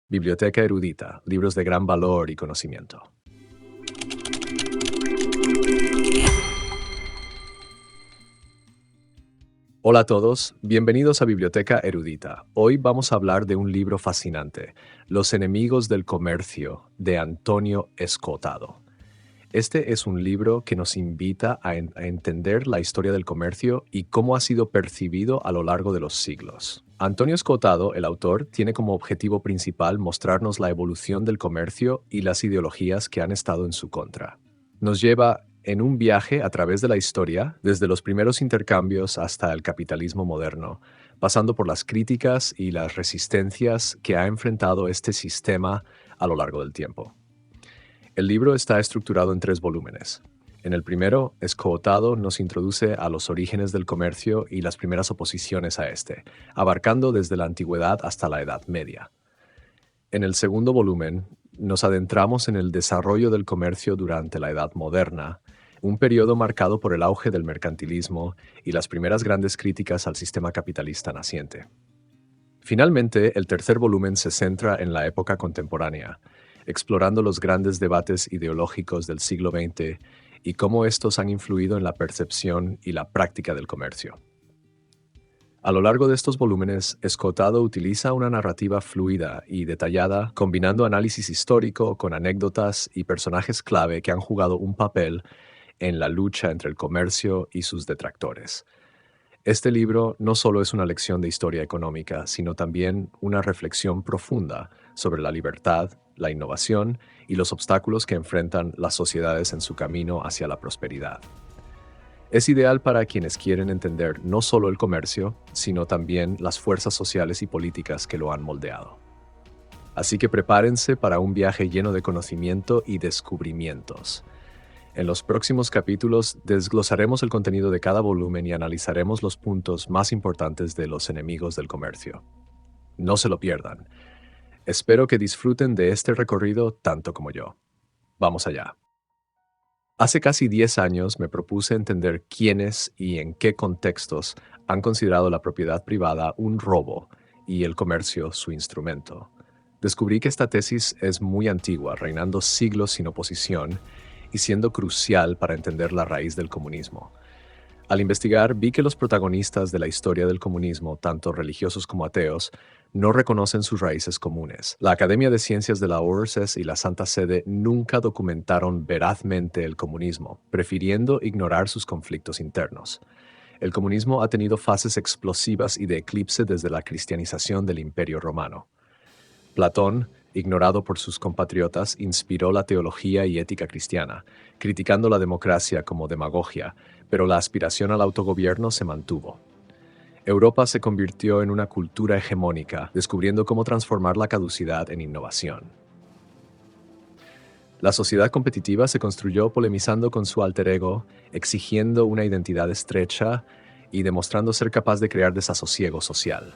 Biblioteca erudita, libros de gran valor y conocimiento. Hola a todos, bienvenidos a Biblioteca Erudita. Hoy vamos a hablar de un libro fascinante, Los enemigos del comercio, de Antonio Escotado. Este es un libro que nos invita a entender la historia del comercio y cómo ha sido percibido a lo largo de los siglos. Antonio Escotado, el autor, tiene como objetivo principal mostrarnos la evolución del comercio y las ideologías que han estado en su contra. Nos lleva en un viaje a través de la historia, desde los primeros intercambios hasta el capitalismo moderno, pasando por las críticas y las resistencias que ha enfrentado este sistema a lo largo del tiempo. El libro está estructurado en 3 volúmenes. En el primero, Escotado nos introduce a los orígenes del comercio y las primeras oposiciones a este, abarcando desde la antigüedad hasta la Edad Media. En el segundo volumen, nos adentramos en el desarrollo del comercio durante la Edad Moderna, un periodo marcado por el auge del mercantilismo y las primeras grandes críticas al sistema capitalista naciente. Finalmente, el tercer volumen se centra en la época contemporánea, explorando los grandes debates ideológicos del siglo XX y cómo estos han influido en la percepción y la práctica del comercio. A lo largo de estos volúmenes, Escotado utiliza una narrativa fluida y detallada, combinando análisis histórico con anécdotas y personajes clave que han jugado un papel en la lucha entre el comercio y sus detractores. Este libro no solo es una lección de historia económica, sino también una reflexión profunda sobre la libertad, la innovación y los obstáculos que enfrentan las sociedades en su camino hacia la prosperidad. Es ideal para quienes quieren entender no solo el comercio, sino también las fuerzas sociales y políticas que lo han moldeado. Así que prepárense para un viaje lleno de conocimiento y descubrimientos. En los próximos capítulos desglosaremos el contenido de cada volumen y analizaremos los puntos más importantes de los enemigos del comercio. No se lo pierdan. Espero que disfruten de este recorrido tanto como yo. Vamos allá. Hace casi 10 años me propuse entender quiénes y en qué contextos han considerado la propiedad privada un robo y el comercio su instrumento. Descubrí que esta tesis es muy antigua, reinando siglos sin oposición y siendo crucial para entender la raíz del comunismo. Al investigar, vi que los protagonistas de la historia del comunismo, tanto religiosos como ateos, no reconocen sus raíces comunes. La Academia de Ciencias de la URSS y la Santa Sede nunca documentaron verazmente el comunismo, prefiriendo ignorar sus conflictos internos. El comunismo ha tenido fases explosivas y de eclipse desde la cristianización del Imperio Romano. Platón, ignorado por sus compatriotas, inspiró la teología y ética cristiana, criticando la democracia como demagogia, pero la aspiración al autogobierno se mantuvo. Europa se convirtió en una cultura hegemónica, descubriendo cómo transformar la caducidad en innovación. La sociedad competitiva se construyó polemizando con su alter ego, exigiendo una identidad estrecha y demostrando ser capaz de crear desasosiego social.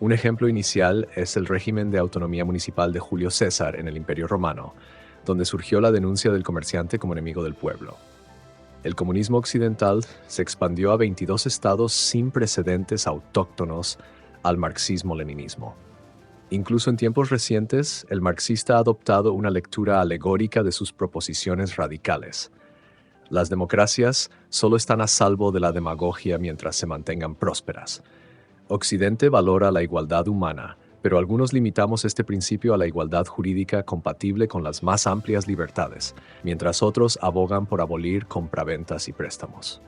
Un ejemplo inicial es el régimen de autonomía municipal de Julio César en el Imperio Romano, donde surgió la denuncia del comerciante como enemigo del pueblo. El comunismo occidental se expandió a 22 estados sin precedentes autóctonos al marxismo-leninismo. Incluso en tiempos recientes, el marxista ha adoptado una lectura alegórica de sus proposiciones radicales. Las democracias solo están a salvo de la demagogia mientras se mantengan prósperas. Occidente valora la igualdad humana, pero algunos limitamos este principio a la igualdad jurídica compatible con las más amplias libertades, mientras otros abogan por abolir compraventas y préstamos.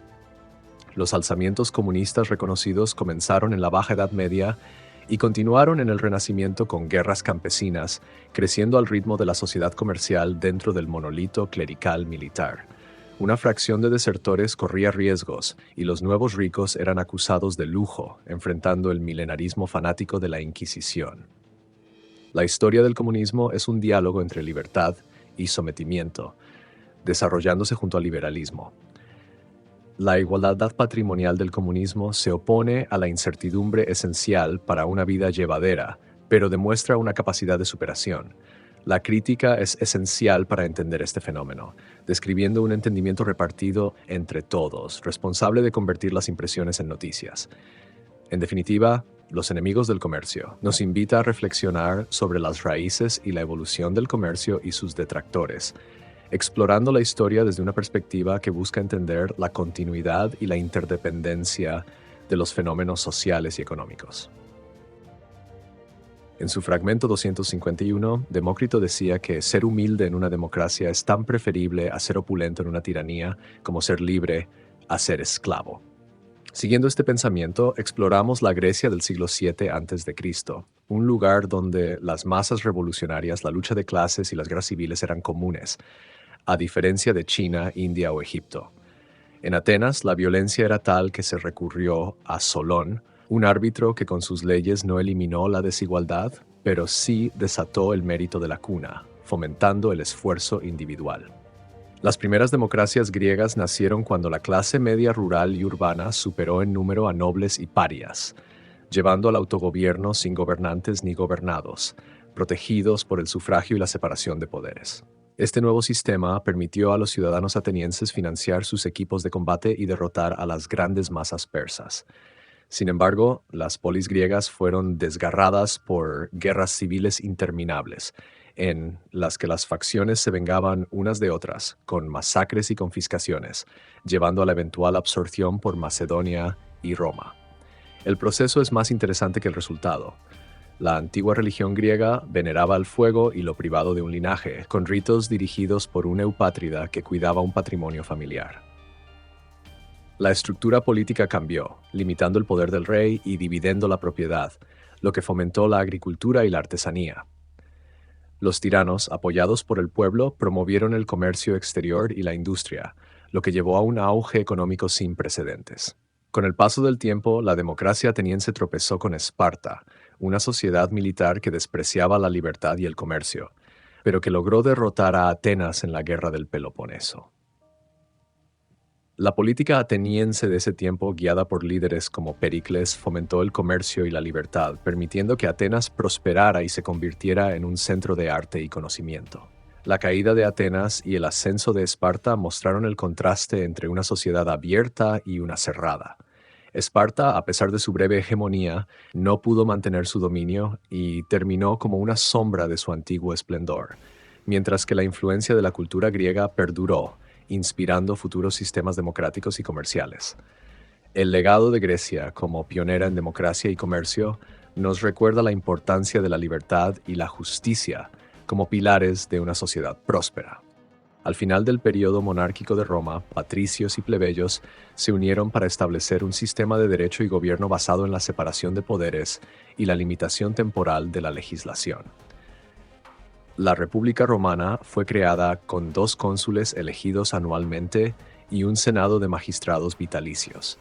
Los alzamientos comunistas reconocidos comenzaron en la Baja Edad Media y continuaron en el Renacimiento con guerras campesinas, creciendo al ritmo de la sociedad comercial dentro del monolito clerical militar. Una fracción de desertores corría riesgos y los nuevos ricos eran acusados de lujo, enfrentando el milenarismo fanático de la Inquisición. La historia del comunismo es un diálogo entre libertad y sometimiento, desarrollándose junto al liberalismo. La igualdad patrimonial del comunismo se opone a la incertidumbre esencial para una vida llevadera, pero demuestra una capacidad de superación. La crítica es esencial para entender este fenómeno, describiendo un entendimiento repartido entre todos, responsable de convertir las impresiones en noticias. En definitiva, Los enemigos del comercio, nos invita a reflexionar sobre las raíces y la evolución del comercio y sus detractores, explorando la historia desde una perspectiva que busca entender la continuidad y la interdependencia de los fenómenos sociales y económicos. En su fragmento 251, Demócrito decía que ser humilde en una democracia es tan preferible a ser opulento en una tiranía como ser libre a ser esclavo. Siguiendo este pensamiento, exploramos la Grecia del siglo VII a.C., un lugar donde las masas revolucionarias, la lucha de clases y las guerras civiles eran comunes, a diferencia de China, India o Egipto. En Atenas, la violencia era tal que se recurrió a Solón, un árbitro que con sus leyes no eliminó la desigualdad, pero sí desató el mérito de la cuna, fomentando el esfuerzo individual. Las primeras democracias griegas nacieron cuando la clase media rural y urbana superó en número a nobles y parias, llevando al autogobierno sin gobernantes ni gobernados, protegidos por el sufragio y la separación de poderes. Este nuevo sistema permitió a los ciudadanos atenienses financiar sus equipos de combate y derrotar a las grandes masas persas. Sin embargo, las polis griegas fueron desgarradas por guerras civiles interminables, en las que las facciones se vengaban unas de otras, con masacres y confiscaciones, llevando a la eventual absorción por Macedonia y Roma. El proceso es más interesante que el resultado. La antigua religión griega veneraba el fuego y lo privado de un linaje, con ritos dirigidos por un eupátrida que cuidaba un patrimonio familiar. La estructura política cambió, limitando el poder del rey y dividiendo la propiedad, lo que fomentó la agricultura y la artesanía. Los tiranos, apoyados por el pueblo, promovieron el comercio exterior y la industria, lo que llevó a un auge económico sin precedentes. Con el paso del tiempo, la democracia ateniense tropezó con Esparta, una sociedad militar que despreciaba la libertad y el comercio, pero que logró derrotar a Atenas en la guerra del Peloponeso. La política ateniense de ese tiempo, guiada por líderes como Pericles, fomentó el comercio y la libertad, permitiendo que Atenas prosperara y se convirtiera en un centro de arte y conocimiento. La caída de Atenas y el ascenso de Esparta mostraron el contraste entre una sociedad abierta y una cerrada. Esparta, a pesar de su breve hegemonía, no pudo mantener su dominio y terminó como una sombra de su antiguo esplendor, mientras que la influencia de la cultura griega perduró, inspirando futuros sistemas democráticos y comerciales. El legado de Grecia como pionera en democracia y comercio nos recuerda la importancia de la libertad y la justicia como pilares de una sociedad próspera. Al final del periodo monárquico de Roma, patricios y plebeyos se unieron para establecer un sistema de derecho y gobierno basado en la separación de poderes y la limitación temporal de la legislación. La República Romana fue creada con 2 cónsules elegidos anualmente y un senado de magistrados vitalicios.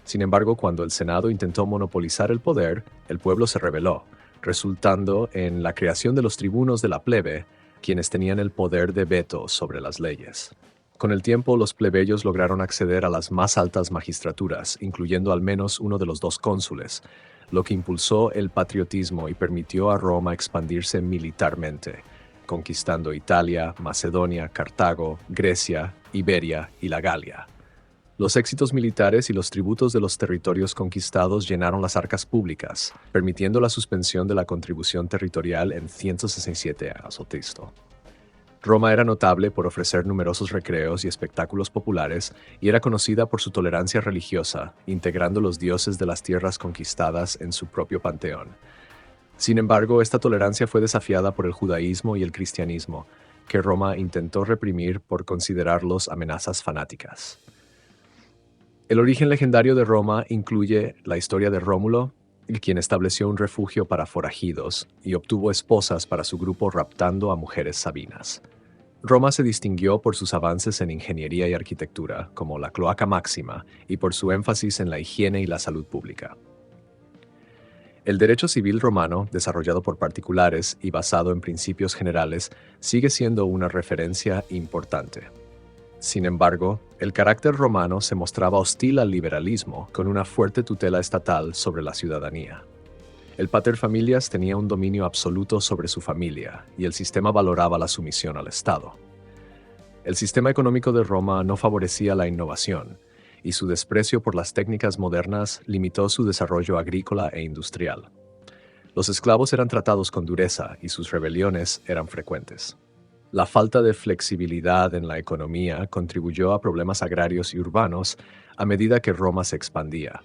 Sin embargo, cuando el Senado intentó monopolizar el poder, el pueblo se rebeló, resultando en la creación de los tribunos de la plebe, quienes tenían el poder de veto sobre las leyes. Con el tiempo, los plebeyos lograron acceder a las más altas magistraturas, incluyendo al menos uno de los 2 cónsules, lo que impulsó el patriotismo y permitió a Roma expandirse militarmente, conquistando Italia, Macedonia, Cartago, Grecia, Iberia y la Galia. Los éxitos militares y los tributos de los territorios conquistados llenaron las arcas públicas, permitiendo la suspensión de la contribución territorial en 167 a.C. Roma era notable por ofrecer numerosos recreos y espectáculos populares y era conocida por su tolerancia religiosa, integrando los dioses de las tierras conquistadas en su propio panteón. Sin embargo, esta tolerancia fue desafiada por el judaísmo y el cristianismo, que Roma intentó reprimir por considerarlos amenazas fanáticas. El origen legendario de Roma incluye la historia de Rómulo, quien estableció un refugio para forajidos y obtuvo esposas para su grupo raptando a mujeres sabinas. Roma se distinguió por sus avances en ingeniería y arquitectura, como la Cloaca Máxima, y por su énfasis en la higiene y la salud pública. El derecho civil romano, desarrollado por particulares y basado en principios generales, sigue siendo una referencia importante. Sin embargo, el carácter romano se mostraba hostil al liberalismo, con una fuerte tutela estatal sobre la ciudadanía. El paterfamilias tenía un dominio absoluto sobre su familia, y el sistema valoraba la sumisión al Estado. El sistema económico de Roma no favorecía la innovación, y su desprecio por las técnicas modernas limitó su desarrollo agrícola e industrial. Los esclavos eran tratados con dureza y sus rebeliones eran frecuentes. La falta de flexibilidad en la economía contribuyó a problemas agrarios y urbanos a medida que Roma se expandía.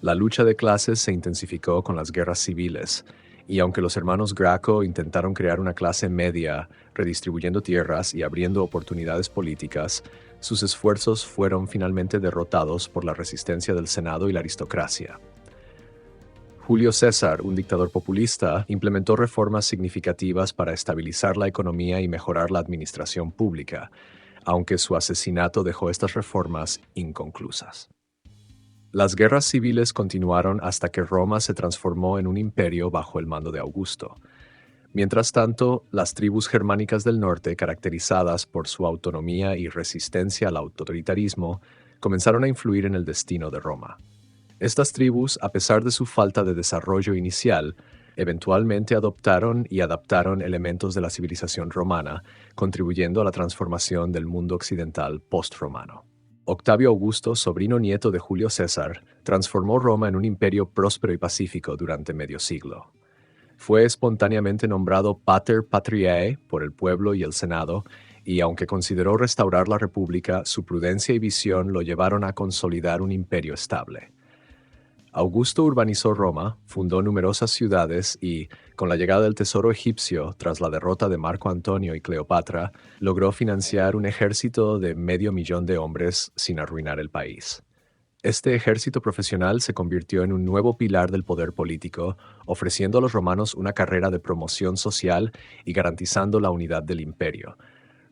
La lucha de clases se intensificó con las guerras civiles, y aunque los hermanos Graco intentaron crear una clase media, redistribuyendo tierras y abriendo oportunidades políticas, sus esfuerzos fueron finalmente derrotados por la resistencia del Senado y la aristocracia. Julio César, un dictador populista, implementó reformas significativas para estabilizar la economía y mejorar la administración pública, aunque su asesinato dejó estas reformas inconclusas. Las guerras civiles continuaron hasta que Roma se transformó en un imperio bajo el mando de Augusto. Mientras tanto, las tribus germánicas del norte, caracterizadas por su autonomía y resistencia al autoritarismo, comenzaron a influir en el destino de Roma. Estas tribus, a pesar de su falta de desarrollo inicial, eventualmente adoptaron y adaptaron elementos de la civilización romana, contribuyendo a la transformación del mundo occidental post-romano. Octavio Augusto, sobrino nieto de Julio César, transformó Roma en un imperio próspero y pacífico durante medio siglo. Fue espontáneamente nombrado Pater Patriae por el pueblo y el Senado, y aunque consideró restaurar la República, su prudencia y visión lo llevaron a consolidar un imperio estable. Augusto urbanizó Roma, fundó numerosas ciudades y, con la llegada del tesoro egipcio tras la derrota de Marco Antonio y Cleopatra, logró financiar un ejército de 500.000 de hombres sin arruinar el país. Este ejército profesional se convirtió en un nuevo pilar del poder político, ofreciendo a los romanos una carrera de promoción social y garantizando la unidad del imperio.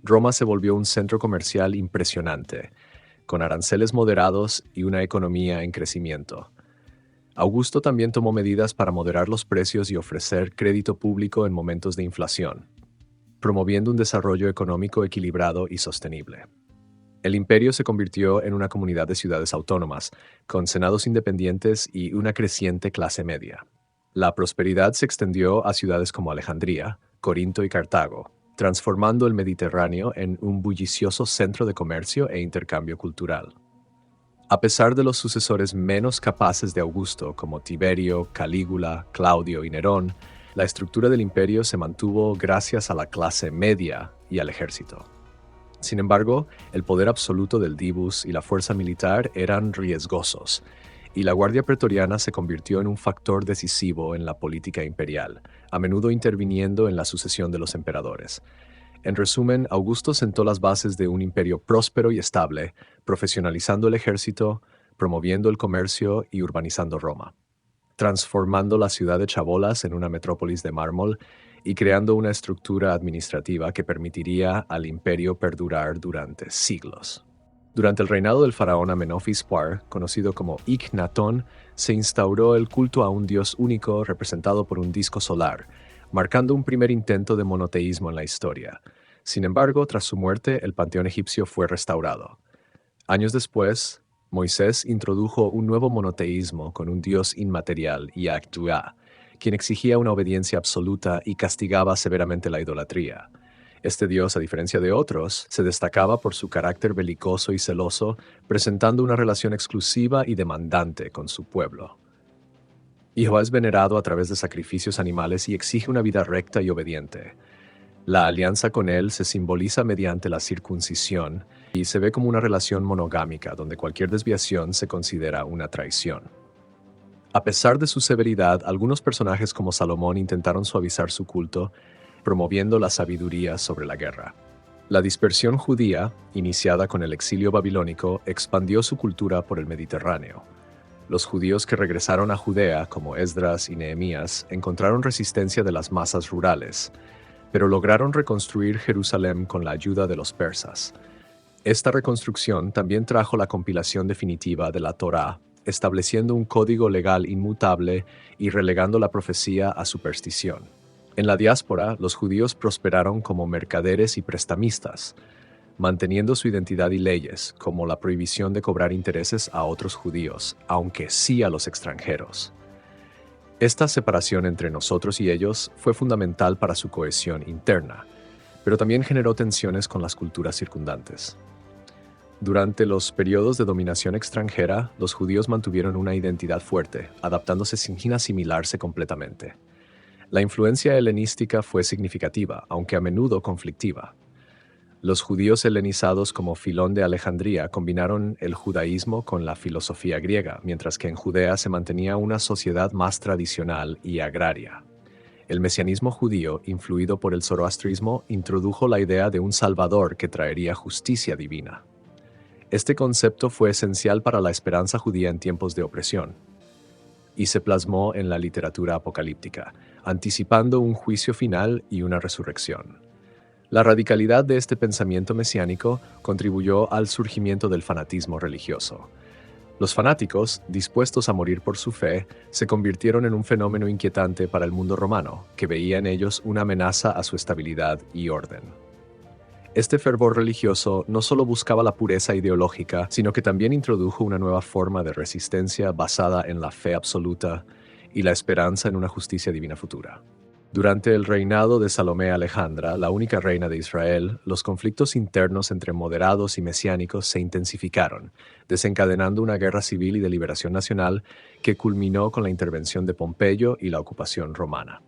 Roma se volvió un centro comercial impresionante, con aranceles moderados y una economía en crecimiento. Augusto también tomó medidas para moderar los precios y ofrecer crédito público en momentos de inflación, promoviendo un desarrollo económico equilibrado y sostenible. El imperio se convirtió en una comunidad de ciudades autónomas, con senados independientes y una creciente clase media. La prosperidad se extendió a ciudades como Alejandría, Corinto y Cartago, transformando el Mediterráneo en un bullicioso centro de comercio e intercambio cultural. A pesar de los sucesores menos capaces de Augusto, como Tiberio, Calígula, Claudio y Nerón, la estructura del imperio se mantuvo gracias a la clase media y al ejército. Sin embargo, el poder absoluto del divus y la fuerza militar eran riesgosos, y la Guardia Pretoriana se convirtió en un factor decisivo en la política imperial, a menudo interviniendo en la sucesión de los emperadores. En resumen, Augusto sentó las bases de un imperio próspero y estable, profesionalizando el ejército, promoviendo el comercio y urbanizando Roma, transformando la ciudad de Chabolas en una metrópolis de mármol y creando una estructura administrativa que permitiría al imperio perdurar durante siglos. Durante el reinado del faraón Amenofis IV, conocido como Ignatón, se instauró el culto a un dios único representado por un disco solar, marcando un primer intento de monoteísmo en la historia. Sin embargo, tras su muerte, el panteón egipcio fue restaurado. Años después, Moisés introdujo un nuevo monoteísmo con un dios inmaterial, Yahduá, quien exigía una obediencia absoluta y castigaba severamente la idolatría. Este dios, a diferencia de otros, se destacaba por su carácter belicoso y celoso, presentando una relación exclusiva y demandante con su pueblo. Jehová es venerado a través de sacrificios animales y exige una vida recta y obediente. La alianza con él se simboliza mediante la circuncisión y se ve como una relación monogámica donde cualquier desviación se considera una traición. A pesar de su severidad, algunos personajes como Salomón intentaron suavizar su culto, promoviendo la sabiduría sobre la guerra. La dispersión judía, iniciada con el exilio babilónico, expandió su cultura por el Mediterráneo. Los judíos que regresaron a Judea, como Esdras y Nehemías, encontraron resistencia de las masas rurales, pero lograron reconstruir Jerusalén con la ayuda de los persas. Esta reconstrucción también trajo la compilación definitiva de la Torá, estableciendo un código legal inmutable y relegando la profecía a superstición. En la diáspora, los judíos prosperaron como mercaderes y prestamistas, manteniendo su identidad y leyes, como la prohibición de cobrar intereses a otros judíos, aunque sí a los extranjeros. Esta separación entre nosotros y ellos fue fundamental para su cohesión interna, pero también generó tensiones con las culturas circundantes. Durante los periodos de dominación extranjera, los judíos mantuvieron una identidad fuerte, adaptándose sin asimilarse completamente. La influencia helenística fue significativa, aunque a menudo conflictiva. Los judíos helenizados como Filón de Alejandría combinaron el judaísmo con la filosofía griega, mientras que en Judea se mantenía una sociedad más tradicional y agraria. El mesianismo judío, influido por el zoroastrismo, introdujo la idea de un Salvador que traería justicia divina. Este concepto fue esencial para la esperanza judía en tiempos de opresión, y se plasmó en la literatura apocalíptica, anticipando un juicio final y una resurrección. La radicalidad de este pensamiento mesiánico contribuyó al surgimiento del fanatismo religioso. Los fanáticos, dispuestos a morir por su fe, se convirtieron en un fenómeno inquietante para el mundo romano, que veía en ellos una amenaza a su estabilidad y orden. Este fervor religioso no solo buscaba la pureza ideológica, sino que también introdujo una nueva forma de resistencia basada en la fe absoluta y la esperanza en una justicia divina futura. Durante el reinado de Salomé Alejandra, la única reina de Israel, los conflictos internos entre moderados y mesiánicos se intensificaron, desencadenando una guerra civil y de liberación nacional que culminó con la intervención de Pompeyo y la ocupación romana.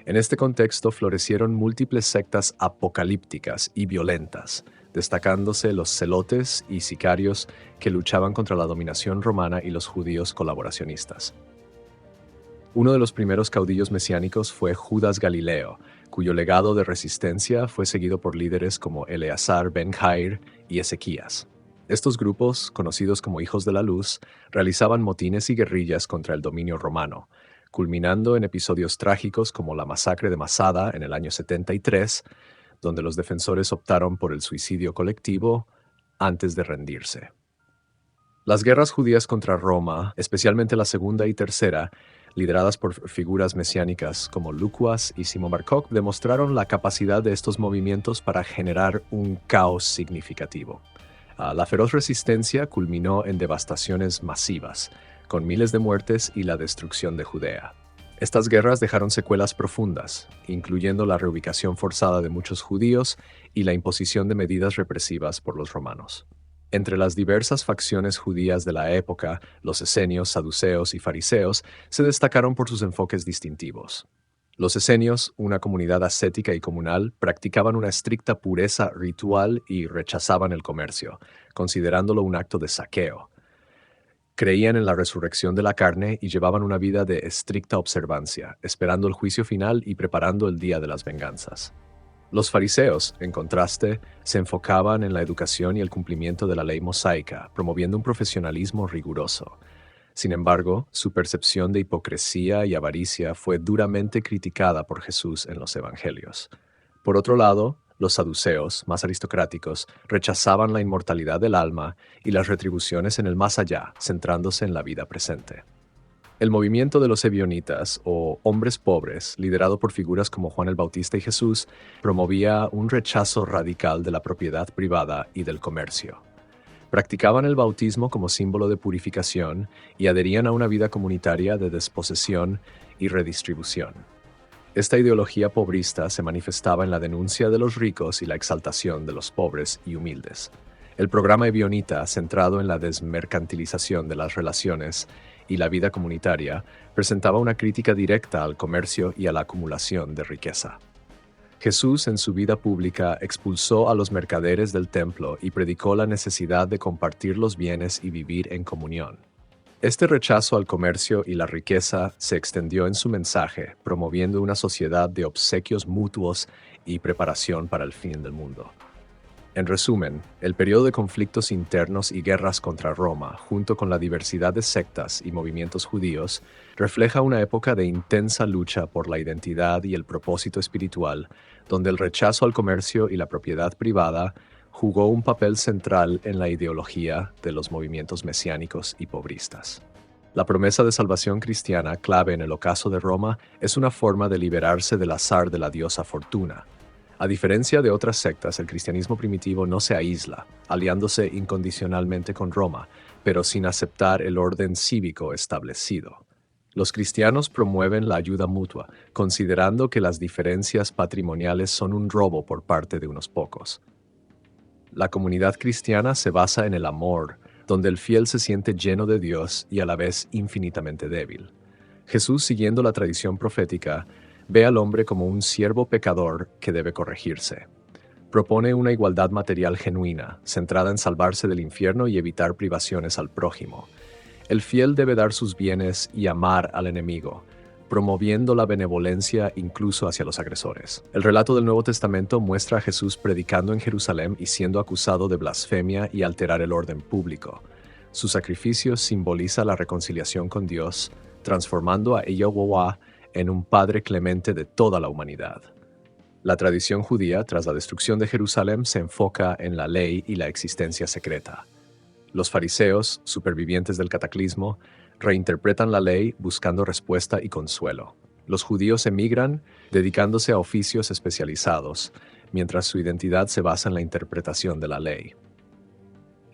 En este contexto florecieron múltiples sectas apocalípticas y violentas, destacándose los celotes y sicarios que luchaban contra la dominación romana y los judíos colaboracionistas. Uno de los primeros caudillos mesiánicos fue Judas Galileo, cuyo legado de resistencia fue seguido por líderes como Eleazar ben Jair y Ezequías. Estos grupos, conocidos como Hijos de la Luz, realizaban motines y guerrillas contra el dominio romano, culminando en episodios trágicos como la masacre de Masada en el año 73, donde los defensores optaron por el suicidio colectivo antes de rendirse. Las guerras judías contra Roma, especialmente la segunda y tercera, lideradas por figuras mesiánicas como Lucuas y Simón Bar Kokhba, demostraron la capacidad de estos movimientos para generar un caos significativo. La feroz resistencia culminó en devastaciones masivas, con miles de muertes y la destrucción de Judea. Estas guerras dejaron secuelas profundas, incluyendo la reubicación forzada de muchos judíos y la imposición de medidas represivas por los romanos. Entre las diversas facciones judías de la época, los esenios, saduceos y fariseos se destacaron por sus enfoques distintivos. Los esenios, una comunidad ascética y comunal, practicaban una estricta pureza ritual y rechazaban el comercio, considerándolo un acto de saqueo. Creían en la resurrección de la carne y llevaban una vida de estricta observancia, esperando el juicio final y preparando el día de las venganzas. Los fariseos, en contraste, se enfocaban en la educación y el cumplimiento de la ley mosaica, promoviendo un profesionalismo riguroso. Sin embargo, su percepción de hipocresía y avaricia fue duramente criticada por Jesús en los evangelios. Por otro lado, los saduceos, más aristocráticos, rechazaban la inmortalidad del alma y las retribuciones en el más allá, centrándose en la vida presente. El movimiento de los ebionitas, o hombres pobres, liderado por figuras como Juan el Bautista y Jesús, promovía un rechazo radical de la propiedad privada y del comercio. Practicaban el bautismo como símbolo de purificación y adherían a una vida comunitaria de desposesión y redistribución. Esta ideología pobrista se manifestaba en la denuncia de los ricos y la exaltación de los pobres y humildes. El programa ebionita, centrado en la desmercantilización de las relaciones y la vida comunitaria, presentaba una crítica directa al comercio y a la acumulación de riqueza. Jesús, en su vida pública, expulsó a los mercaderes del templo y predicó la necesidad de compartir los bienes y vivir en comunión. Este rechazo al comercio y la riqueza se extendió en su mensaje, promoviendo una sociedad de obsequios mutuos y preparación para el fin del mundo. En resumen, el periodo de conflictos internos y guerras contra Roma, junto con la diversidad de sectas y movimientos judíos, refleja una época de intensa lucha por la identidad y el propósito espiritual, donde el rechazo al comercio y la propiedad privada jugó un papel central en la ideología de los movimientos mesiánicos y pobristas. La promesa de salvación cristiana, clave en el ocaso de Roma, es una forma de liberarse del azar de la diosa Fortuna. A diferencia de otras sectas, el cristianismo primitivo no se aísla, aliándose incondicionalmente con Roma, pero sin aceptar el orden cívico establecido. Los cristianos promueven la ayuda mutua, considerando que las diferencias patrimoniales son un robo por parte de unos pocos. La comunidad cristiana se basa en el amor, donde el fiel se siente lleno de Dios y a la vez infinitamente débil. Jesús, siguiendo la tradición profética, ve al hombre como un siervo pecador que debe corregirse. Propone una igualdad material genuina, centrada en salvarse del infierno y evitar privaciones al prójimo. El fiel debe dar sus bienes y amar al enemigo, promoviendo la benevolencia incluso hacia los agresores. El relato del Nuevo Testamento muestra a Jesús predicando en Jerusalén y siendo acusado de blasfemia y alterar el orden público. Su sacrificio simboliza la reconciliación con Dios, transformando a Yahuwah en un Padre clemente de toda la humanidad. La tradición judía, tras la destrucción de Jerusalén, se enfoca en la ley y la existencia secreta. Los fariseos, supervivientes del cataclismo, reinterpretan la ley buscando respuesta y consuelo. Los judíos emigran dedicándose a oficios especializados, mientras su identidad se basa en la interpretación de la ley.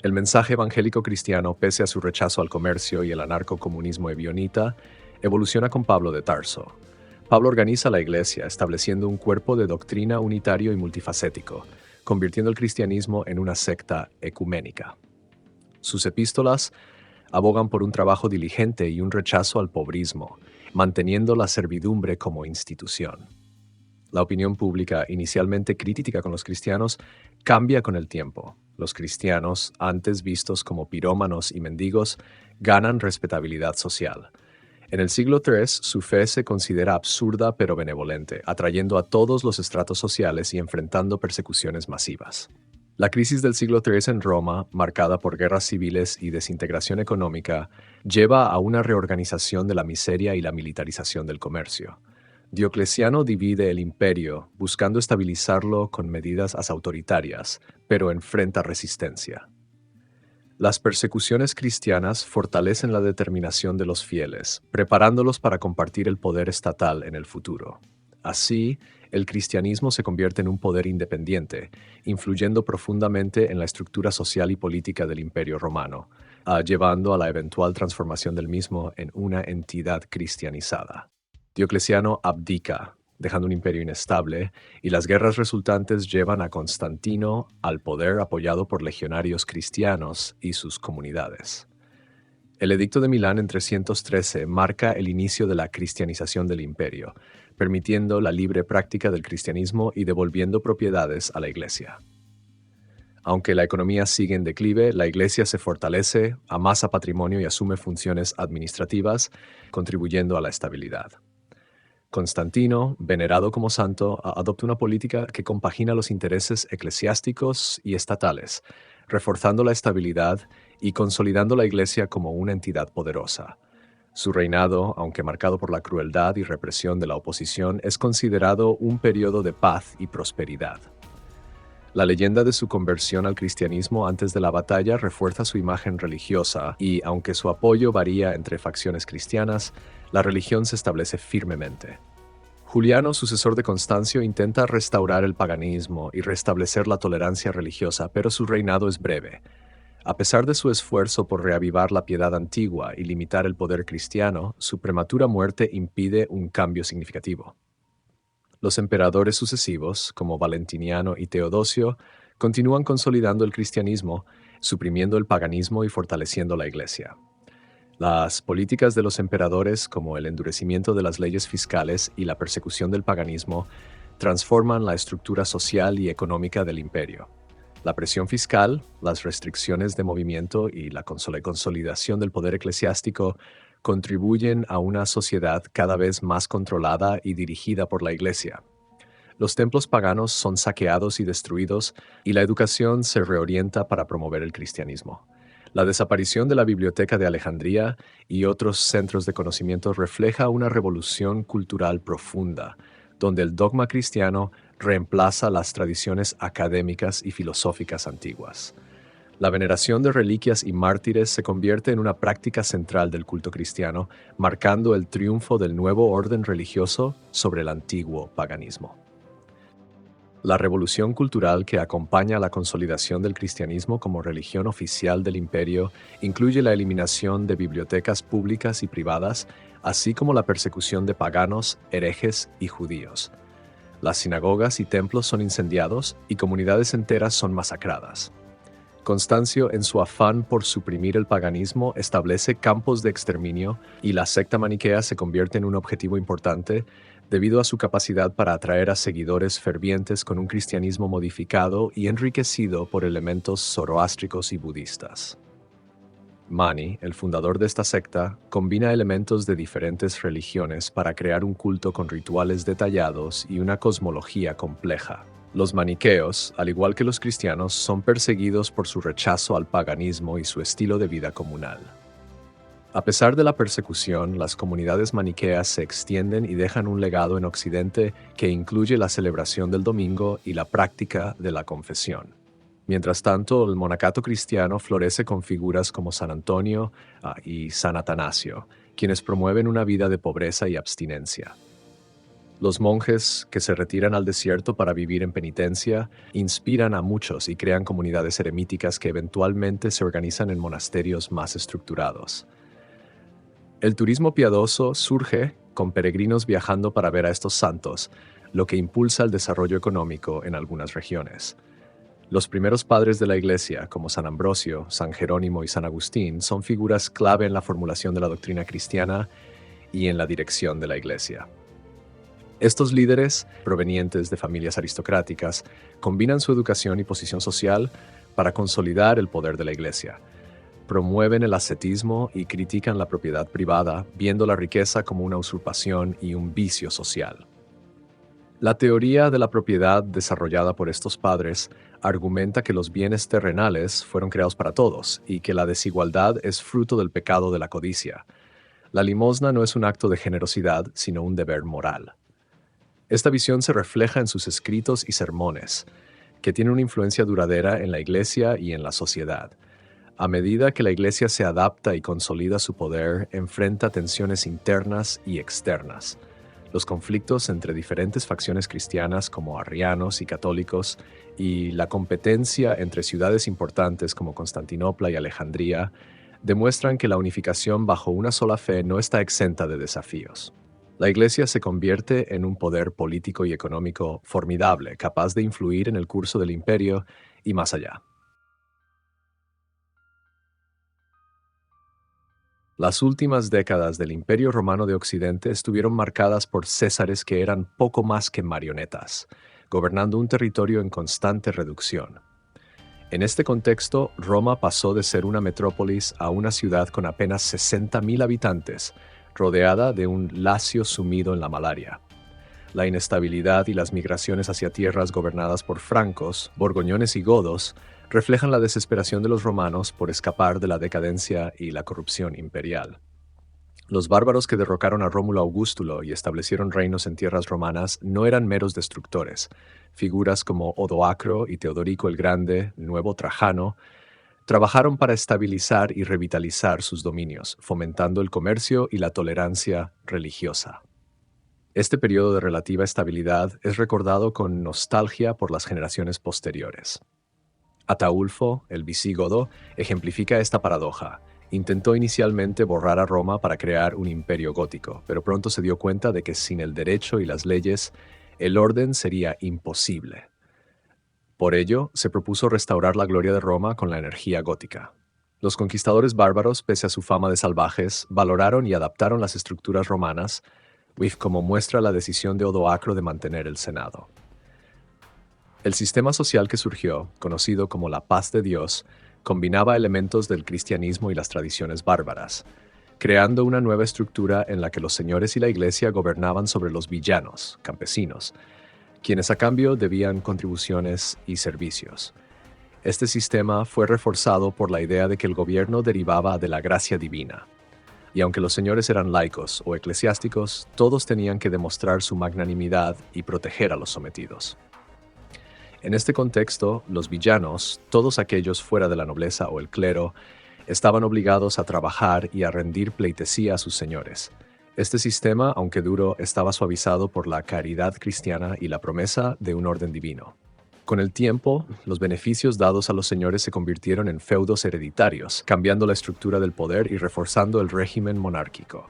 El mensaje evangélico cristiano, pese a su rechazo al comercio y el anarcocomunismo ebionita, evoluciona con Pablo de Tarso. Pablo organiza la iglesia, estableciendo un cuerpo de doctrina unitario y multifacético, convirtiendo el cristianismo en una secta ecuménica. Sus epístolas abogan por un trabajo diligente y un rechazo al pobrismo, manteniendo la servidumbre como institución. La opinión pública, inicialmente crítica con los cristianos, cambia con el tiempo. Los cristianos, antes vistos como pirómanos y mendigos, ganan respetabilidad social. En el siglo III, su fe se considera absurda pero benevolente, atrayendo a todos los estratos sociales y enfrentando persecuciones masivas. La crisis del siglo III en Roma, marcada por guerras civiles y desintegración económica, lleva a una reorganización de la miseria y la militarización del comercio. Diocleciano divide el imperio, buscando estabilizarlo con medidas autoritarias, pero enfrenta resistencia. Las persecuciones cristianas fortalecen la determinación de los fieles, preparándolos para compartir el poder estatal en el futuro. Así, el cristianismo se convierte en un poder independiente, influyendo profundamente en la estructura social y política del Imperio Romano, llevando a la eventual transformación del mismo en una entidad cristianizada. Diocleciano abdica, dejando un imperio inestable, y las guerras resultantes llevan a Constantino al poder apoyado por legionarios cristianos y sus comunidades. El Edicto de Milán en 313 marca el inicio de la cristianización del imperio, permitiendo la libre práctica del cristianismo y devolviendo propiedades a la Iglesia. Aunque la economía sigue en declive, la Iglesia se fortalece, amasa patrimonio y asume funciones administrativas, contribuyendo a la estabilidad. Constantino, venerado como santo, adopta una política que compagina los intereses eclesiásticos y estatales, reforzando la estabilidad y consolidando la Iglesia como una entidad poderosa. Su reinado, aunque marcado por la crueldad y represión de la oposición, es considerado un periodo de paz y prosperidad. La leyenda de su conversión al cristianismo antes de la batalla refuerza su imagen religiosa y, aunque su apoyo varía entre facciones cristianas, la religión se establece firmemente. Juliano, sucesor de Constancio, intenta restaurar el paganismo y restablecer la tolerancia religiosa, pero su reinado es breve. A pesar de su esfuerzo por reavivar la piedad antigua y limitar el poder cristiano, su prematura muerte impide un cambio significativo. Los emperadores sucesivos, como Valentiniano y Teodosio, continúan consolidando el cristianismo, suprimiendo el paganismo y fortaleciendo la Iglesia. Las políticas de los emperadores, como el endurecimiento de las leyes fiscales y la persecución del paganismo, transforman la estructura social y económica del imperio. La presión fiscal, las restricciones de movimiento y la consolidación del poder eclesiástico contribuyen a una sociedad cada vez más controlada y dirigida por la Iglesia. Los templos paganos son saqueados y destruidos, y la educación se reorienta para promover el cristianismo. La desaparición de la Biblioteca de Alejandría y otros centros de conocimiento refleja una revolución cultural profunda, donde el dogma cristiano reemplaza las tradiciones académicas y filosóficas antiguas. La veneración de reliquias y mártires se convierte en una práctica central del culto cristiano, marcando el triunfo del nuevo orden religioso sobre el antiguo paganismo. La revolución cultural que acompaña a la consolidación del cristianismo como religión oficial del imperio incluye la eliminación de bibliotecas públicas y privadas, así como la persecución de paganos, herejes y judíos. Las sinagogas y templos son incendiados y comunidades enteras son masacradas. Constancio, en su afán por suprimir el paganismo, establece campos de exterminio y la secta maniquea se convierte en un objetivo importante debido a su capacidad para atraer a seguidores fervientes con un cristianismo modificado y enriquecido por elementos zoroástricos y budistas. Mani, el fundador de esta secta, combina elementos de diferentes religiones para crear un culto con rituales detallados y una cosmología compleja. Los maniqueos, al igual que los cristianos, son perseguidos por su rechazo al paganismo y su estilo de vida comunal. A pesar de la persecución, las comunidades maniqueas se extienden y dejan un legado en Occidente que incluye la celebración del domingo y la práctica de la confesión. Mientras tanto, el monacato cristiano florece con figuras como San Antonio y San Atanasio, quienes promueven una vida de pobreza y abstinencia. Los monjes que se retiran al desierto para vivir en penitencia inspiran a muchos y crean comunidades eremíticas que eventualmente se organizan en monasterios más estructurados. El turismo piadoso surge con peregrinos viajando para ver a estos santos, lo que impulsa el desarrollo económico en algunas regiones. Los primeros padres de la Iglesia, como San Ambrosio, San Jerónimo y San Agustín, son figuras clave en la formulación de la doctrina cristiana y en la dirección de la Iglesia. Estos líderes, provenientes de familias aristocráticas, combinan su educación y posición social para consolidar el poder de la Iglesia. Promueven el ascetismo y critican la propiedad privada, viendo la riqueza como una usurpación y un vicio social. La teoría de la propiedad desarrollada por estos padres argumenta que los bienes terrenales fueron creados para todos y que la desigualdad es fruto del pecado de la codicia. La limosna no es un acto de generosidad, sino un deber moral. Esta visión se refleja en sus escritos y sermones, que tienen una influencia duradera en la Iglesia y en la sociedad. A medida que la Iglesia se adapta y consolida su poder, enfrenta tensiones internas y externas. Los conflictos entre diferentes facciones cristianas como arrianos y católicos y la competencia entre ciudades importantes como Constantinopla y Alejandría demuestran que la unificación bajo una sola fe no está exenta de desafíos. La Iglesia se convierte en un poder político y económico formidable, capaz de influir en el curso del imperio y más allá. Las últimas décadas del Imperio Romano de Occidente estuvieron marcadas por césares que eran poco más que marionetas, gobernando un territorio en constante reducción. En este contexto, Roma pasó de ser una metrópolis a una ciudad con apenas 60.000 habitantes, rodeada de un Lacio sumido en la malaria. La inestabilidad y las migraciones hacia tierras gobernadas por francos, borgoñones y godos reflejan la desesperación de los romanos por escapar de la decadencia y la corrupción imperial. Los bárbaros que derrocaron a Rómulo Augustulo y establecieron reinos en tierras romanas no eran meros destructores. Figuras como Odoacro y Teodorico el Grande, nuevo Trajano, trabajaron para estabilizar y revitalizar sus dominios, fomentando el comercio y la tolerancia religiosa. Este periodo de relativa estabilidad es recordado con nostalgia por las generaciones posteriores. Ataulfo, el visígodo, ejemplifica esta paradoja. Intentó inicialmente borrar a Roma para crear un imperio gótico, pero pronto se dio cuenta de que sin el derecho y las leyes, el orden sería imposible. Por ello, se propuso restaurar la gloria de Roma con la energía gótica. Los conquistadores bárbaros, pese a su fama de salvajes, valoraron y adaptaron las estructuras romanas, como muestra la decisión de Odoacro de mantener el Senado. El sistema social que surgió, conocido como la paz de Dios, combinaba elementos del cristianismo y las tradiciones bárbaras, creando una nueva estructura en la que los señores y la iglesia gobernaban sobre los villanos, campesinos, quienes a cambio debían contribuciones y servicios. Este sistema fue reforzado por la idea de que el gobierno derivaba de la gracia divina. Y aunque los señores eran laicos o eclesiásticos, todos tenían que demostrar su magnanimidad y proteger a los sometidos. En este contexto, los villanos, todos aquellos fuera de la nobleza o el clero, estaban obligados a trabajar y a rendir pleitesía a sus señores. Este sistema, aunque duro, estaba suavizado por la caridad cristiana y la promesa de un orden divino. Con el tiempo, los beneficios dados a los señores se convirtieron en feudos hereditarios, cambiando la estructura del poder y reforzando el régimen monárquico.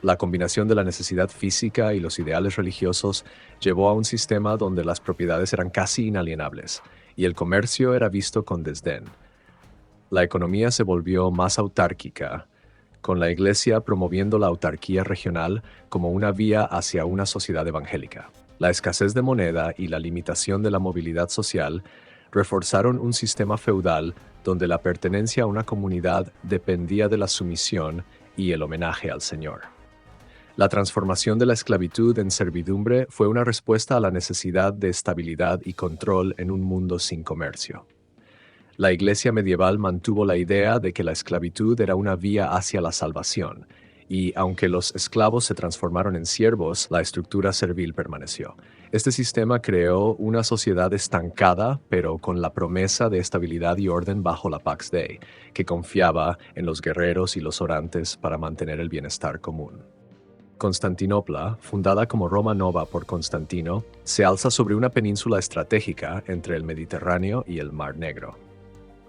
La combinación de la necesidad física y los ideales religiosos llevó a un sistema donde las propiedades eran casi inalienables y el comercio era visto con desdén. La economía se volvió más autárquica, con la Iglesia promoviendo la autarquía regional como una vía hacia una sociedad evangélica. La escasez de moneda y la limitación de la movilidad social reforzaron un sistema feudal donde la pertenencia a una comunidad dependía de la sumisión y el homenaje al Señor. La transformación de la esclavitud en servidumbre fue una respuesta a la necesidad de estabilidad y control en un mundo sin comercio. La Iglesia medieval mantuvo la idea de que la esclavitud era una vía hacia la salvación, y aunque los esclavos se transformaron en siervos, la estructura servil permaneció. Este sistema creó una sociedad estancada, pero con la promesa de estabilidad y orden bajo la Pax Dei, que confiaba en los guerreros y los orantes para mantener el bienestar común. Constantinopla, fundada como Roma Nova por Constantino, se alza sobre una península estratégica entre el Mediterráneo y el Mar Negro.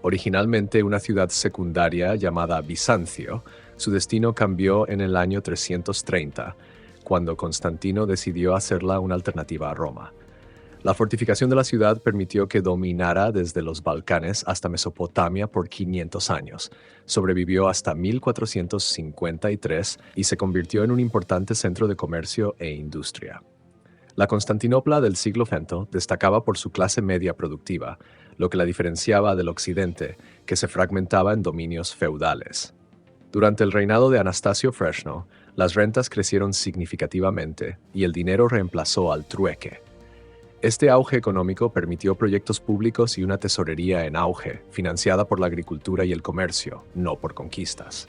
Originalmente una ciudad secundaria llamada Bizancio, su destino cambió en el año 330, cuando Constantino decidió hacerla una alternativa a Roma. La fortificación de la ciudad permitió que dominara desde los Balcanes hasta Mesopotamia por 500 años. Sobrevivió hasta 1453 y se convirtió en un importante centro de comercio e industria. La Constantinopla del siglo V destacaba por su clase media productiva, lo que la diferenciaba del occidente, que se fragmentaba en dominios feudales. Durante el reinado de Anastasio Fresno, las rentas crecieron significativamente y el dinero reemplazó al trueque. Este auge económico permitió proyectos públicos y una tesorería en auge, financiada por la agricultura y el comercio, no por conquistas.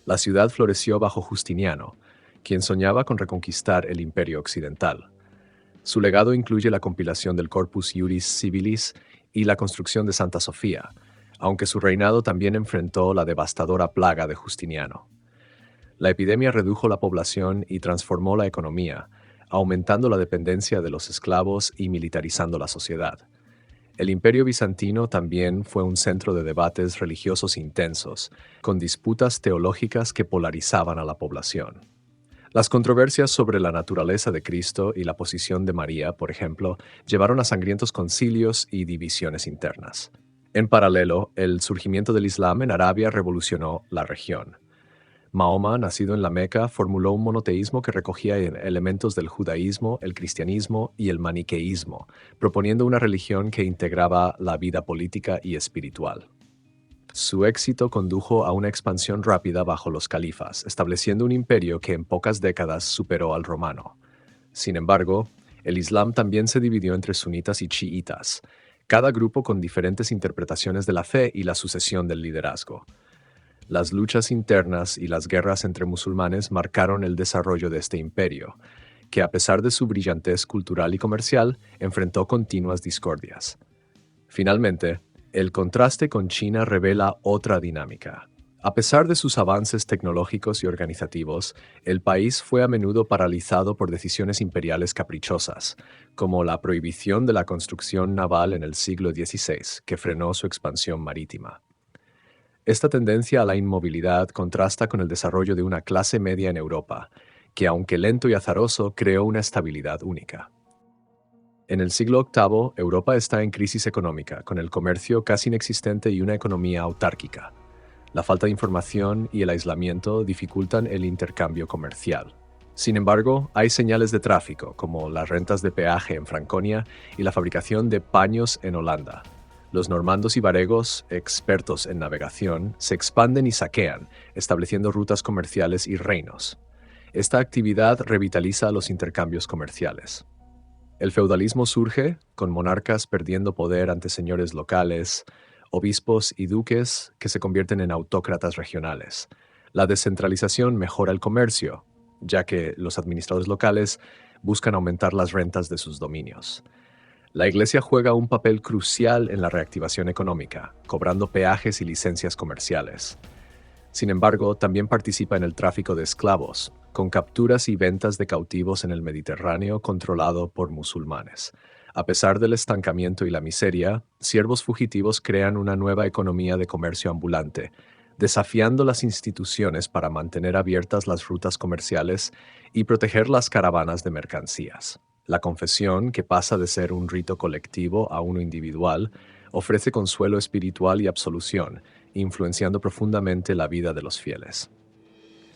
La ciudad floreció bajo Justiniano, quien soñaba con reconquistar el Imperio Occidental. Su legado incluye la compilación del Corpus Iuris Civilis y la construcción de Santa Sofía, aunque su reinado también enfrentó la devastadora plaga de Justiniano. La epidemia redujo la población y transformó la economía, aumentando la dependencia de los esclavos y militarizando la sociedad. El Imperio Bizantino también fue un centro de debates religiosos intensos, con disputas teológicas que polarizaban a la población. Las controversias sobre la naturaleza de Cristo y la posición de María, por ejemplo, llevaron a sangrientos concilios y divisiones internas. En paralelo, el surgimiento del Islam en Arabia revolucionó la región. Mahoma, nacido en la Meca, formuló un monoteísmo que recogía elementos del judaísmo, el cristianismo y el maniqueísmo, proponiendo una religión que integraba la vida política y espiritual. Su éxito condujo a una expansión rápida bajo los califas, estableciendo un imperio que en pocas décadas superó al romano. Sin embargo, el Islam también se dividió entre sunitas y chiitas, cada grupo con diferentes interpretaciones de la fe y la sucesión del liderazgo. Las luchas internas y las guerras entre musulmanes marcaron el desarrollo de este imperio, que a pesar de su brillantez cultural y comercial, enfrentó continuas discordias. Finalmente, el contraste con China revela otra dinámica. A pesar de sus avances tecnológicos y organizativos, el país fue a menudo paralizado por decisiones imperiales caprichosas, como la prohibición de la construcción naval en el siglo XVI, que frenó su expansión marítima. Esta tendencia a la inmovilidad contrasta con el desarrollo de una clase media en Europa, que aunque lento y azaroso, creó una estabilidad única. En el siglo VIII, Europa está en crisis económica, con el comercio casi inexistente y una economía autárquica. La falta de información y el aislamiento dificultan el intercambio comercial. Sin embargo, hay señales de tráfico, como las rentas de peaje en Franconia y la fabricación de paños en Holanda. Los normandos y varegos, expertos en navegación, se expanden y saquean, estableciendo rutas comerciales y reinos. Esta actividad revitaliza los intercambios comerciales. El feudalismo surge, con monarcas perdiendo poder ante señores locales, obispos y duques que se convierten en autócratas regionales. La descentralización mejora el comercio, ya que los administradores locales buscan aumentar las rentas de sus dominios. La Iglesia juega un papel crucial en la reactivación económica, cobrando peajes y licencias comerciales. Sin embargo, también participa en el tráfico de esclavos, con capturas y ventas de cautivos en el Mediterráneo controlado por musulmanes. A pesar del estancamiento y la miseria, siervos fugitivos crean una nueva economía de comercio ambulante, desafiando las instituciones para mantener abiertas las rutas comerciales y proteger las caravanas de mercancías. La confesión, que pasa de ser un rito colectivo a uno individual, ofrece consuelo espiritual y absolución, influenciando profundamente la vida de los fieles.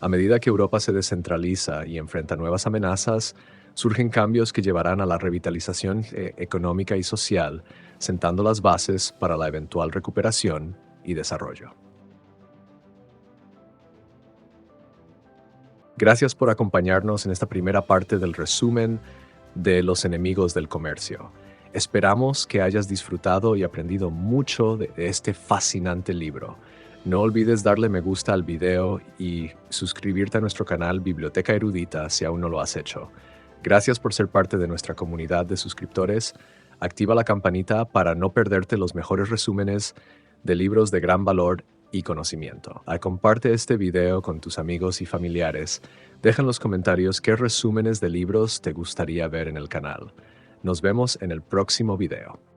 A medida que Europa se descentraliza y enfrenta nuevas amenazas, surgen cambios que llevarán a la revitalización económica y social, sentando las bases para la eventual recuperación y desarrollo. Gracias por acompañarnos en esta primera parte del resumen de Los enemigos del comercio. Esperamos que hayas disfrutado y aprendido mucho de este fascinante libro. No olvides darle me gusta al video y suscribirte a nuestro canal Biblioteca Erudita si aún no lo has hecho. Gracias por ser parte de nuestra comunidad de suscriptores. Activa la campanita para no perderte los mejores resúmenes de libros de gran valor y conocimiento. Comparte este video con tus amigos y familiares. Deja en los comentarios qué resúmenes de libros te gustaría ver en el canal. Nos vemos en el próximo video.